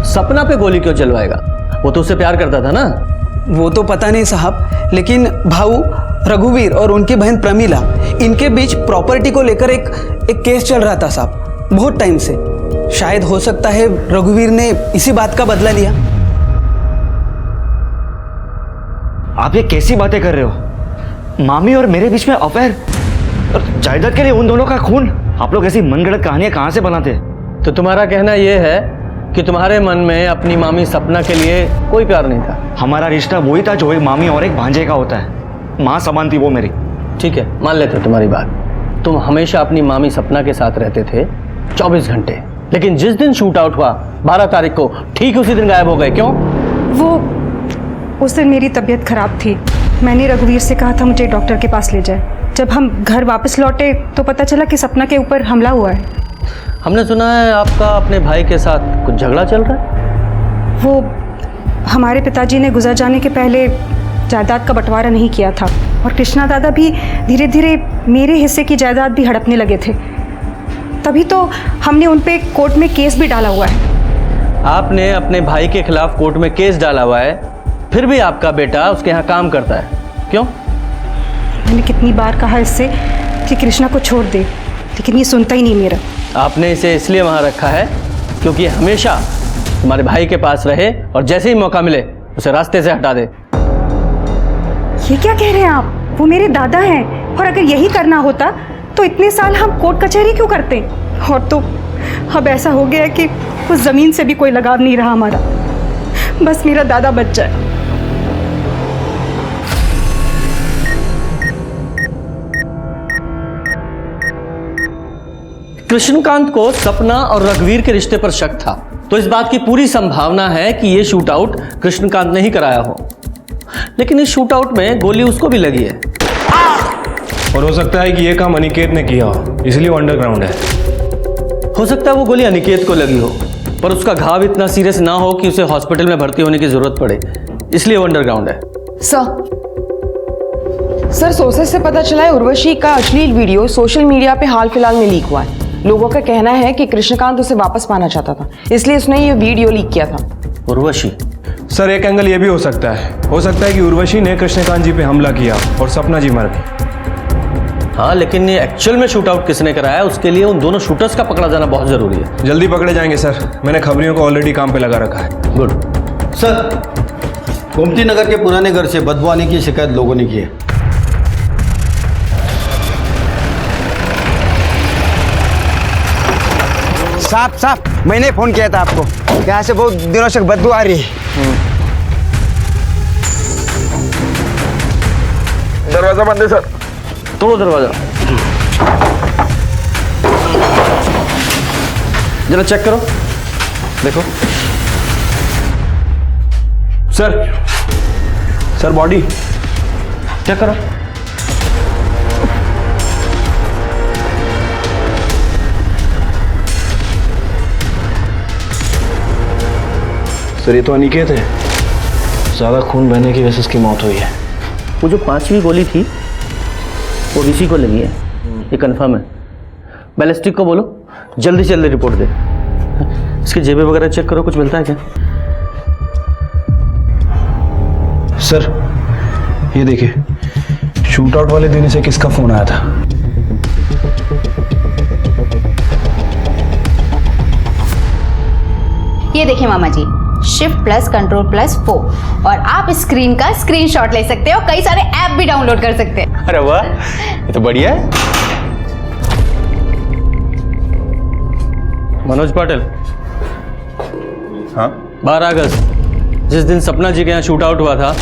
L: सपना पे गोली क्यों चलवाएगा? वो तो उससे प्यार करता था ना।
M: वो तो पता नहीं साहब, लेकिन भाऊ रघुवीर और उनकी बहन प्रमीला, इनके बीच प्रॉपर्टी को लेकर एक केस चल रहा था साहब, बहुत टाइम से। शायद हो सकता है रघुवीर ने इसी बात का बदला लिया।
G: आप ये कैसी बातें कर रहे हो? मामी और मेरे बीच में अफेयर और जायदाद के लिए उन दोनों का खून? आप लोग ऐसी मनगढ़ंत कहानियां कहां से बनाते हैं?
L: तो तुम्हारा कहना यह है कि तुम्हारे मन में अपनी मामी सपना के लिए कोई प्यार नहीं था?
G: हमारा रिश्ता वही था जो एक मामी और एक भांजे का होता है। माँ समान थी वो मेरी।
L: ठीक है, मान लेते हो तुम्हारी बात। तुम हमेशा अपनी मामी सपना के साथ रहते थे 24 घंटे, लेकिन जिस दिन शूट आउट हुआ 12 तारीख को, ठीक उसी दिन गायब हो गए। क्यों?
J: उस दिन मेरी तबीयत खराब थी। मैंने रघुवीर से कहा था मुझे डॉक्टर के पास ले जाए। जब हम घर वापस लौटे तो पता चला कि सपना के ऊपर हमला हुआ है।
L: हमने सुना है आपका अपने भाई के साथ कुछ झगड़ा चल रहा है।
J: वो हमारे पिताजी ने गुजर जाने के पहले जायदाद का बंटवारा नहीं किया था, और कृष्णा दादा भी धीरे धीरे मेरे हिस्से की जायदाद भी हड़पने लगे थे। तभी तो हमने उन पे कोर्ट में केस भी डाला हुआ है।
L: आपने अपने भाई के खिलाफ कोर्ट में केस डाला हुआ है, फिर भी आपका बेटा उसके यहाँ काम करता है। क्यों?
J: मैंने कितनी बार कहा इससे कि कृष्णा को छोड़ दे, लेकिन ये सुनता ही नहीं मेरा।
L: आपने इसे इसलिए वहाँ रखा है क्योंकि हमेशा तुम्हारे भाई के पास रहे और जैसे ही मौका मिले उसे रास्ते से हटा दे।
J: ये क्या कह रहे हैं आप? वो मेरे दादा हैं, और अगर यही करना होता तो इतने साल हम कोर्ट कचहरी क्यों करते? और तो अब ऐसा हो गया कि उस जमीन से भी कोई लगाव नहीं रहा हमारा। बस मेरा दादा बच जाए।
L: कृष्णकांत को सपना और रघुवीर के रिश्ते पर शक था, तो इस बात की पूरी संभावना है कि यह शूट आउट कृष्णकांत ने ही कराया हो। लेकिन इस शूट आउट में गोली उसको भी लगी है,
P: और हो सकता है कि यह काम अनिकेत ने किया हो, इसलिए वो अंडरग्राउंड है।
L: हो सकता है वो गोली अनिकेत को लगी हो, पर उसका घाव इतना सीरियस ना हो कि उसे हॉस्पिटल में भर्ती होने की जरूरत पड़े, इसलिए वो अंडरग्राउंड है।
F: सर सोर्सेस से पता चला है उर्वशी का अश्लील वीडियो सोशल मीडिया पे हाल फिलहाल में लीक हुआ है। लोगों का कहना है कि कृष्णकांत उसे वापस पाना चाहता था, इसलिए उसने ये वीडियो लीक किया था।
L: उर्वशी?
P: सर एक एंगल ये भी हो सकता है कि उर्वशी ने कृष्णकांत जी पे हमला किया और सपना जी मर गई।
L: हाँ, लेकिन ये एक्चुअल में शूट आउट किसने कराया, उसके लिए उन दोनों शूटर्स का पकड़ा जाना बहुत जरूरी है।
P: जल्दी पकड़े जाएंगे सर, मैंने खबरियों को ऑलरेडी काम पे लगा रखा है।
L: गुड।
Q: सर गोमती नगर के पुराने घर से बदबू आने की शिकायत लोगों ने की है।
O: साहब मैंने फोन किया था आपको, यहाँ से बहुत दिनों से बदबू आ रही है।
P: दरवाजा बंद है सर।
L: तोड़ो दरवाजा, जरा चेक करो, देखो।
P: सर बॉडी
L: चेक करो।
P: सर ये तो अनिकेत है, ज़्यादा खून बहने की वजह से इसकी मौत हुई है।
L: वो जो 5वीं गोली थी वो ऋषि को लगी है, ये कंफर्म है। बैलिस्टिक को बोलो जल्दी से जल्दी रिपोर्ट दे। इसकी जेबें वगैरह चेक करो, कुछ मिलता है क्या?
P: सर ये देखिए, शूट आउट वाले दिन से किसका फोन आया था।
H: ये देखिए मामा जी, शिफ्ट प्लस कंट्रोल प्लस 4 और आप स्क्रीन का स्क्रीनशॉट ले सकते हो, कई सारे ऐप भी डाउनलोड कर सकते हैं।
D: अरे वाह, ये तो बढ़िया है।
L: मनोज पाटिल।
D: हाँ
L: 12 अगस्त जिस दिन सपना जी के यहाँ शूट आउट हुआ था,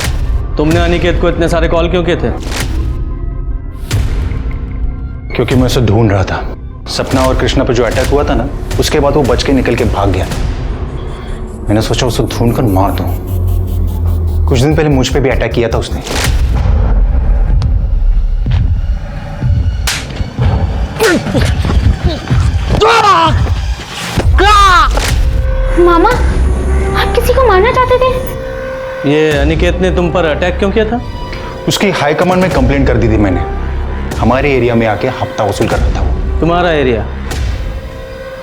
L: तुमने अनिकेत को इतने सारे कॉल क्यों किए थे?
D: क्योंकि मैं उसे ढूंढ रहा था। सपना और कृष्णा पर जो अटैक हुआ था ना, उसके बाद वो बच के निकल के भाग गया। मैंने सोचा उसे ढूंढ कर मार दूं। कुछ दिन पहले मुझ पे भी अटैक किया था उसने।
H: मामा, आप किसी को मारना चाहते थे?
L: ये अनिकेत ने तुम पर अटैक क्यों किया था?
D: उसकी हाई कमांड में कंप्लेंट कर दी थी मैंने। हमारे एरिया में आके हफ्ता वसूल कर रहा था वो।
L: तुम्हारा एरिया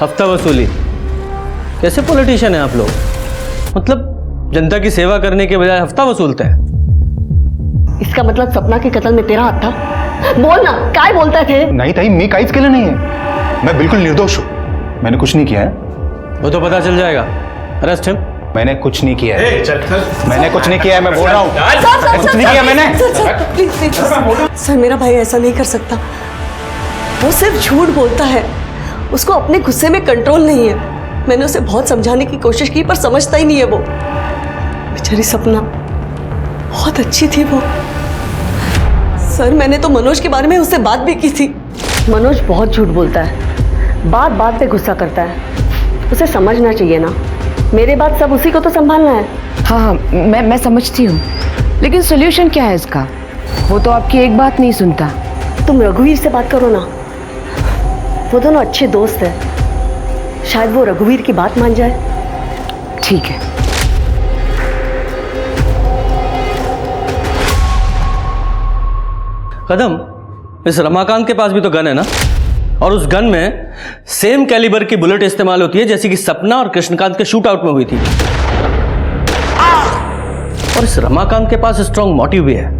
L: हफ्ता वसूली? कैसे पॉलिटिशियन है आप लोग? मतलब जनता की सेवा करने के बजाय हफ्ता वसूलते हैं।
E: इसका मतलब सपना के कत्ल में तेरा हाथ था? बोल ना, काय बोलता थे?
D: नहीं ताई, मैं काइज के लिए नहीं है। मैं बिल्कुल निर्दोष हूँ। मैंने कुछ नहीं किया है।
L: वो तो पता चल जाएगा। Arrest him.
D: मैंने कुछ नहीं किया है। मैंने कुछ नहीं किया है, मैं बोल रहा हूँ। कुछ नहीं किया मैंने।
E: प्लीज सर, मेरा भाई ऐसा नहीं कर सकता। वो सिर्फ झूठ बोलता है। उसको अपने गुस्से में कंट्रोल नहीं है। मैंने उसे बहुत समझाने की कोशिश की पर समझता ही नहीं है वो। बेचारी सपना बहुत अच्छी थी वो। सर, मैंने तो मनोज के बारे में उससे बात भी की थी। मनोज बहुत झूठ बोलता है, बात बात पे गुस्सा करता है। उसे समझना चाहिए ना। मेरे बाद सब उसी को तो संभालना है।
F: हाँ, मैं समझती हूँ, लेकिन सोल्यूशन क्या है इसका? वो तो आपकी एक बात नहीं सुनता।
E: तुम रघुवीर से बात करो ना। वो दोनों अच्छे दोस्त हैं। शायद वो रघुवीर की बात मान जाए।
F: ठीक है।
L: कदम, इस रमाकांत के पास भी तो गन है ना? और उस गन में सेम कैलिबर की बुलेट इस्तेमाल होती है जैसी कि सपना और कृष्णकांत के शूट आउट में हुई थी। और इस रमाकांत के पास स्ट्रॉन्ग मोटिव भी है।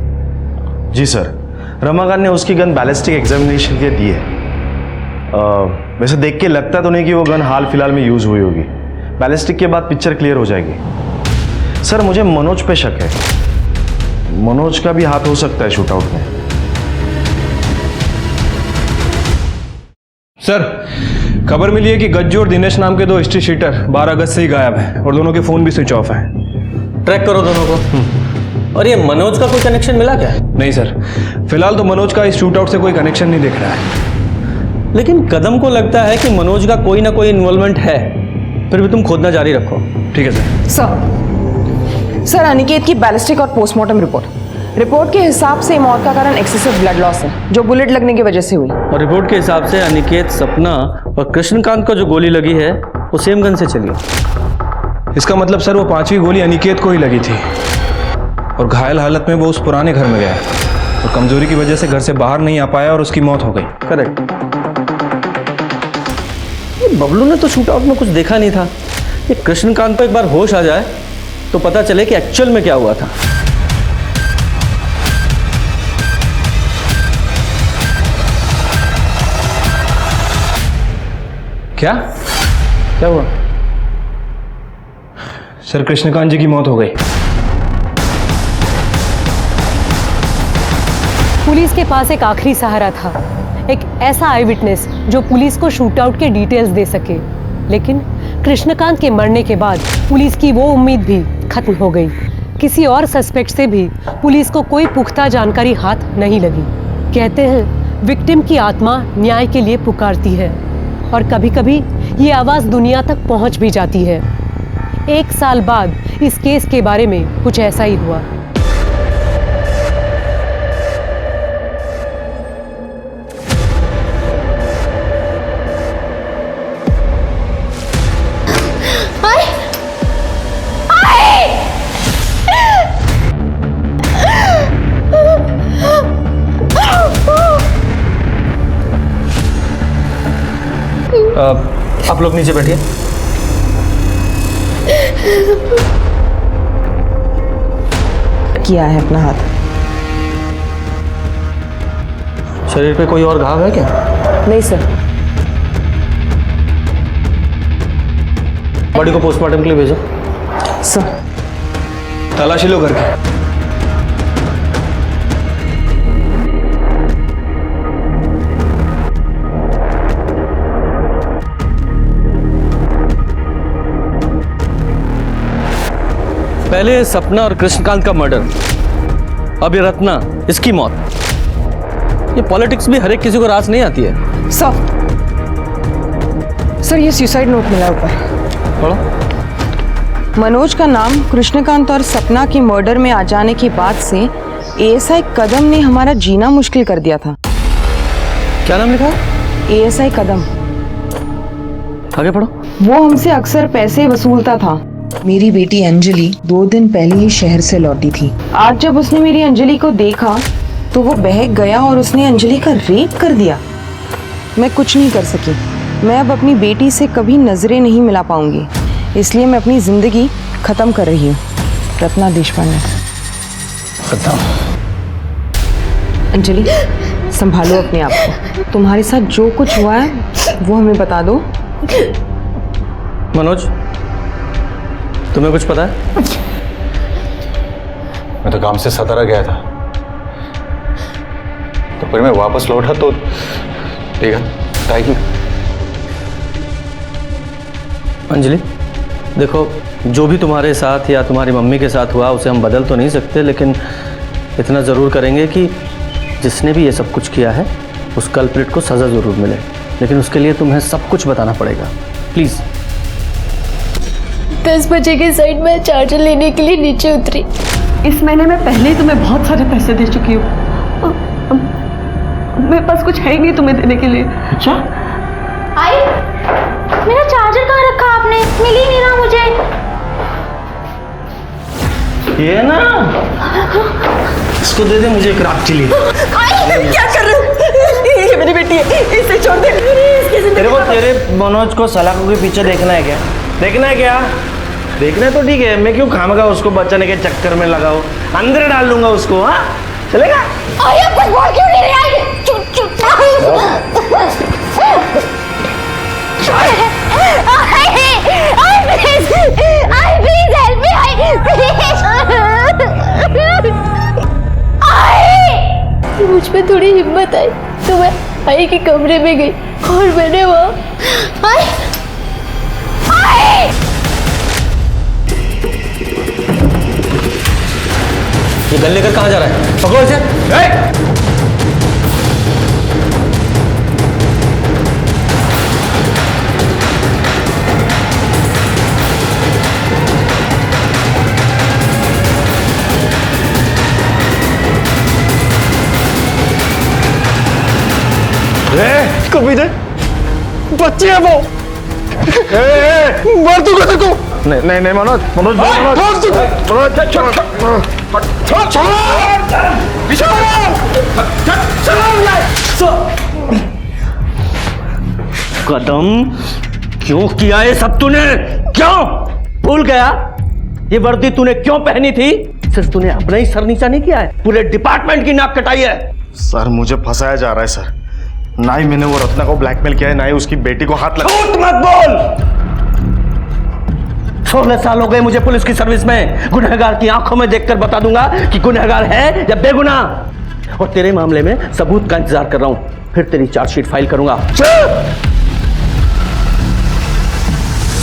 R: जी सर, रमाकांत ने उसकी गन बैलिस्टिक एग्जामिनेशन के लिए दी है। वैसे देख के लगता तो नहीं कि वो गन हाल फिलहाल में यूज हुई होगी। बैलिस्टिक के बाद पिक्चर क्लियर हो जाएगी। सर, मुझे मनोज पे शक है। मनोज का भी हाथ हो सकता है शूट आउट में।
P: सर, खबर मिली है कि गज्जू और दिनेश नाम के दो हिस्ट्री शीटर 12 अगस्त से ही गायब हैं और दोनों के फोन भी स्विच ऑफ हैं।
L: ट्रैक करो दोनों को। और ये मनोज का कोई कनेक्शन मिला क्या?
P: नहीं सर, फिलहाल तो मनोज का इस शूट आउट से कोई कनेक्शन नहीं दिख रहा है।
L: लेकिन कदम को लगता है कि मनोज का कोई ना कोई इन्वॉल्वमेंट है। फिर भी तुम खोदना जारी रखो।
P: ठीक है सर।
F: सर, अनिकेत की बैलिस्टिक और पोस्टमार्टम रिपोर्ट के हिसाब से मौत का कारण एक्सेसिव ब्लड लॉस है, जो बुलेट लगने की वजह से हुई।
L: और रिपोर्ट के हिसाब से अनिकेत, सपना और कृष्णकांत को जो गोली लगी है वो सेम गन से चली है।
P: इसका मतलब सर वो 5वीं गोली अनिकेत को ही लगी थी और घायल हालत में वो उस पुराने घर में गया और कमजोरी की वजह से घर से बाहर नहीं आ पाया और उसकी मौत हो गई।
L: करेक्ट। बबलू ने तो शूट आउट में कुछ देखा नहीं था। ये कृष्णकांत को एक बार होश आ जाए तो पता चले कि एक्चुअल में क्या हुआ था।
P: क्या हुआ? सर, कृष्णकांत जी की मौत हो गई।
A: पुलिस के पास एक आखिरी सहारा था, एक ऐसा आई विटनेस जो पुलिस को शूट आउट के डिटेल्स दे सके। लेकिन कृष्णकांत के मरने के बाद पुलिस की वो उम्मीद भी खत्म हो गई। किसी और सस्पेक्ट से भी पुलिस को कोई पुख्ता जानकारी हाथ नहीं लगी। कहते हैं विक्टिम की आत्मा न्याय के लिए पुकारती है और कभी-कभी ये आवाज़ दुनिया तक पहुंच भी जाती है। 1 साल बाद इस केस के बारे में कुछ ऐसा ही हुआ।
L: आप लोग नीचे बैठिए।
F: किया है अपना हाथ।
L: शरीर पे कोई और घाव है क्या?
F: नहीं सर।
L: बॉडी को पोस्टमार्टम के लिए भेजो।
J: सर
P: तलाशी लो घर की।
L: पहले सपना और कृष्णकांत का मर्डर, अब ये रत्ना, इसकी मौत। ये पॉलिटिक्स भी हर एक किसी को रास नहीं आती है।
F: सर ये सुसाइड नोट मिला ऊपर।
L: पढ़ो।
J: मनोज का नाम कृष्णकांत और सपना के मर्डर में आ जाने के बाद से एएसआई कदम ने हमारा जीना मुश्किल कर दिया था।
L: क्या नाम लिखा?
J: एएसआई कदम।
L: आगे पढ़ो।
J: वो हमसे अक्सर पैसे वसूलता था।
F: मेरी बेटी अंजलि 2 दिन पहले ही शहर से लौटी थी।
J: आज जब उसने मेरी अंजलि को देखा तो वो बहक गया और उसने अंजलि का रेप कर दिया। मैं कुछ नहीं कर सकी। मैं अब अपनी बेटी से कभी नजरें नहीं मिला पाऊंगी, इसलिए मैं अपनी जिंदगी खत्म कर रही हूँ। रत्ना देशपांडे।
L: खत्म।
J: अंजलि संभालो अपने आप को। तुम्हारे साथ जो कुछ हुआ है वो हमें बता दो।
L: मनोज, तुम्हें कुछ पता है?
D: मैं तो काम से सतारा गया था, तो फिर मैं वापस लौटा तो देखा टाइगर।
L: अंजलि देखो, जो भी तुम्हारे साथ या तुम्हारी मम्मी के साथ हुआ उसे हम बदल तो नहीं सकते, लेकिन इतना ज़रूर करेंगे कि जिसने भी ये सब कुछ किया है उस कल्प्रिट को सज़ा ज़रूर मिले। लेकिन उसके लिए तुम्हें सब कुछ बताना पड़ेगा, प्लीज़।
K: 10 बजे के साइड में चार्जर लेने के लिए नीचे उतरी।
E: इस महीने में पहले ही तुम्हें बहुत सारे पैसे दे चुकी हूँ। मेरे पास कुछ है ही नहीं तुम्हें देने के लिए।
L: अच्छा?
H: आई, मेरा चार्जर कहाँ रखा आपने? मिल ही नहीं रहा मुझे।
L: ये ना, इसको दे दे मुझे एक रात के लिए।
E: क्या कर रहे हो? ये मेरी बेटी है, इसे छोड़ दे।
G: तेरे को तेरे मनोज को सलाखों के पीछे देखना है क्या? देखना है क्या? देखना है तो ठीक है, मैं क्यों खामगा उसको बचाने के चक्कर में लगाओ। अंदर डाल लूंगा उसको। हाँ चलेगा?
H: कुछ बोल क्यों नहीं रही? चुप चुप। Please help me. मुझ पे थोड़ी हिम्मत आई तो मैं आई के कमरे में गई और मैंने वहाँ
L: ये गन लेकर कहाँ जा रहा है? पकड़ो इसे।
R: कभी दे, बच्ची है वो। मार दूंगा तेरे को। नहीं नहीं नहीं मनोज, मनोज
G: कदम, क्यों किया ये सब तूने? क्यों? भूल गया ये वर्दी तूने क्यों पहनी थी? सिर्फ तूने अपना ही सर नीचा नहीं किया है, पूरे डिपार्टमेंट की नाक कटाई है।
R: सर मुझे फंसाया जा रहा है सर। ना ही मैंने वो रत्ना को ब्लैकमेल किया है, ना ही उसकी बेटी को हाथ लगा।
G: झूठ मत बोल। 16 साल हो गए मुझे पुलिस की सर्विस में। गुनहगार की आंखों में देखकर बता दूंगा कि गुनहगार है या बेगुनाह। और तेरे मामले में सबूत का इंतजार कर रहा हूं, फिर तेरी चार्जशीट फाइल करूंगा।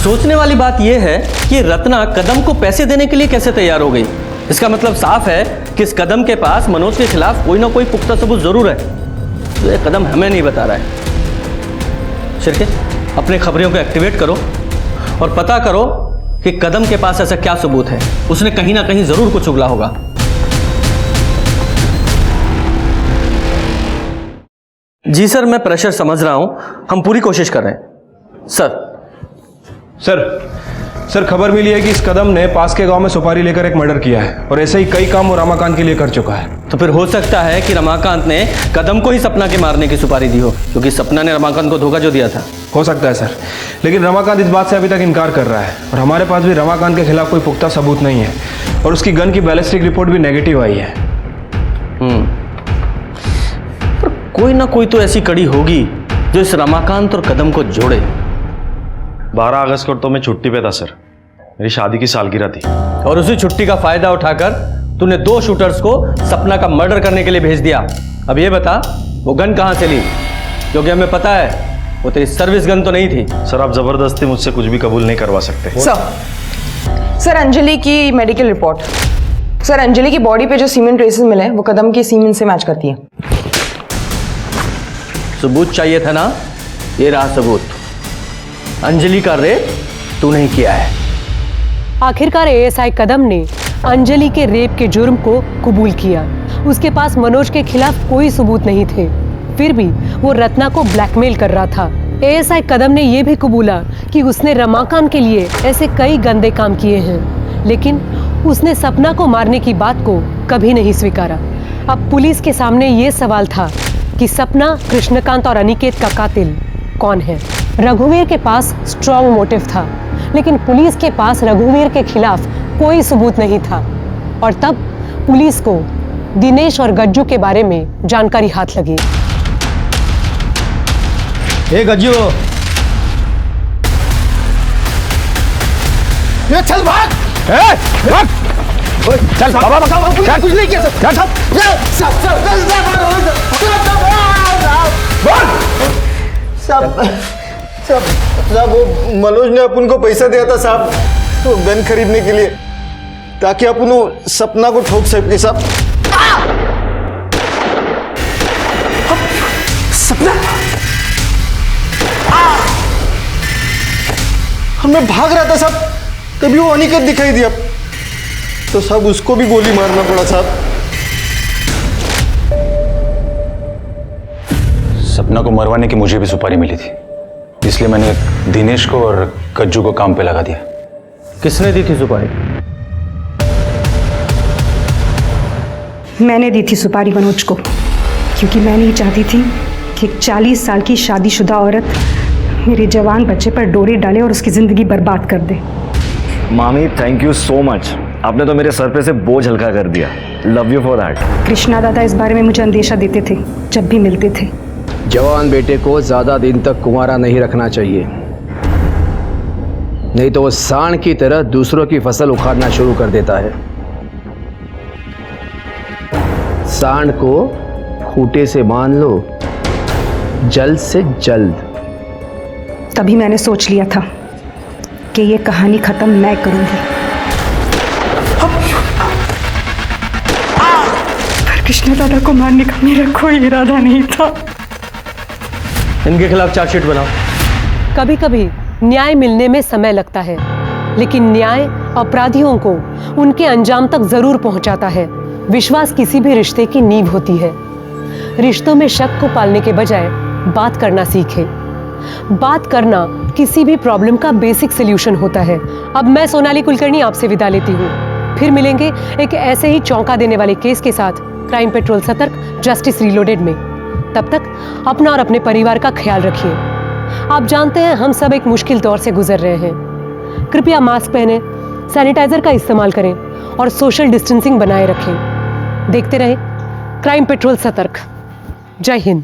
L: सोचने वाली बात यह है कि रत्ना कदम को पैसे देने के लिए कैसे तैयार हो गई। इसका मतलब साफ है कि इस कदम के पास मनोज के खिलाफ कोई ना कोई पुख्ता सबूत जरूर है, तो ये कदम हमें नहीं बता रहा है। शिरके, अपने खबरियों को एक्टिवेट करो और पता करो कि कदम के पास ऐसा क्या सबूत है। उसने कहीं ना कहीं जरूर कुछ उगला होगा। जी सर, मैं प्रेशर समझ रहा हूं, हम पूरी कोशिश कर रहे हैं।
P: सर खबर मिली है कि इस कदम ने पास के गांव में सुपारी लेकर एक मर्डर किया है और ऐसे ही कई काम वो रमाकांत के लिए कर चुका है।
L: तो फिर हो सकता है कि रमाकांत ने कदम को ही सपना के मारने की सुपारी दी हो, क्योंकि सपना ने रमाकांत को धोखा जो दिया था।
P: हो सकता है सर, लेकिन रमाकांत इस बात से अभी तक इनकार कर रहा है और हमारे पास भी रमाकांत के खिलाफ कोई पुख्ता सबूत नहीं है और उसकी गन की बैलिस्टिक रिपोर्ट भी नेगेटिव आई है।
L: पर कोई ना कोई तो ऐसी कड़ी होगी जो इस रमाकांत और कदम को जोड़े।
R: 12 अगस्त को तो मैं छुट्टी पे था सर, मेरी शादी की सालगिरह थी।
L: और उसी छुट्टी का फायदा उठाकर तूने 2 शूटर्स को सपना का मर्डर करने के लिए भेज दिया। अब ये बता वो गन कहाँ से ली, क्योंकि हमें पता है वो तेरी सर्विस गन तो नहीं थी।
R: सर आप जबरदस्ती मुझसे कुछ भी कबूल नहीं करवा सकते।
F: सर अंजलि की मेडिकल रिपोर्ट। सर अंजलि की बॉडी पे जो सीमेंट ट्रेसेस मिले हैं वो कदम की सीमेंट से मैच करती है।
L: सबूत चाहिए था ना, ये रहा सबूत। अंजलि का रेप तूने ही किया है।
A: आखिरकार एएसआई कदम ने अंजलि के रेप के जुर्म को कबूल किया। उसके पास मनोज के खिलाफ कोई सबूत नहीं थे, फिर भी वो रत्ना को ब्लैकमेल कर रहा था। एएसआई कदम ने यह भी कबूला कि उसने रमाकांत के लिए ऐसे कई गंदे काम किए हैं, लेकिन उसने सपना को मारने की बात को कभी नहीं स्वीकारा। अब पुलिस के सामने ये सवाल था कि सपना, कृष्णकांत और अनिकेत का कातिल कौन है। रघुवीर के पास स्ट्रॉन्ग मोटिव था, लेकिन पुलिस के पास रघुवीर के खिलाफ कोई सबूत नहीं था। और तब पुलिस को दिनेश और गज्जू के बारे में जानकारी हाथ लगी।
Q: ए गज्जू, ये चल भाग। चल बाबा चल, कुछ नहीं किया साहब। वो मनोज ने अपन को पैसा दिया था साहब, तो गन खरीदने के लिए, ताकि अपन सपना को ठोक सके साहब। सपना मैं भाग रहा था साहब, तभी वो अनिकेत दिखाई दिया, तो साहब उसको भी गोली मारना पड़ा साहब।
S: सपना को मरवाने की मुझे भी सुपारी मिली थी, इसलिए मैंने दिनेश को और गज्जू को काम पे लगा दिया।
L: किसने दी थी सुपारी?
J: मैंने दी थी सुपारी मनोज को, क्योंकि मैं नहीं चाहती थी कि एक 40 साल की शादीशुदा औरत मेरे जवान बच्चे पर डोरी डाले और उसकी जिंदगी बर्बाद कर दे।
C: मामी थैंक यू सो मच, आपने तो मेरे सर पे से बोझ हल्का कर दिया। Love you for that.
J: Krishna दादा इस बारे में मुझे अंदेशा देते थे जब भी मिलते थे।
B: जवान बेटे को ज्यादा दिन तक कुंवारा नहीं रखना चाहिए, नहीं तो वो सांड की तरह दूसरों की फसल उखाड़ना शुरू कर देता है। सांड को खूंटे से बांध लो, जल्द से जल्द।
J: तभी मैंने सोच लिया था कि ये कहानी खत्म मैं करूंगी। पर कृष्णा दादा को मारने का मेरा कोई इरादा नहीं था।
L: इनके खिलाफ चार्जशीट बनाओ।
A: कभी कभी न्याय मिलने में समय लगता है, लेकिन न्याय अपराधियों को उनके अंजाम तक जरूर पहुंचाता है। विश्वास किसी भी रिश्ते की नींव होती है। रिश्तों में शक को पालने के बजाय बात करना सीखें। बात करना किसी भी प्रॉब्लम का बेसिक सॉल्यूशन होता है। अब मैं सोनाली कुलकर्णी आपसे विदा लेती हूँ। फिर मिलेंगे एक ऐसे ही चौंका देने वाले केस के साथ क्राइम पेट्रोल सतर्क जस्टिस रीलोडेड में। तब तक अपना और अपने परिवार का ख्याल रखिए। आप जानते हैं हम सब एक मुश्किल दौर से गुजर रहे हैं। कृपया मास्क पहने, सैनिटाइजर का इस्तेमाल करें और सोशल डिस्टेंसिंग बनाए रखें। देखते रहें क्राइम पेट्रोल सतर्क। जय हिंद।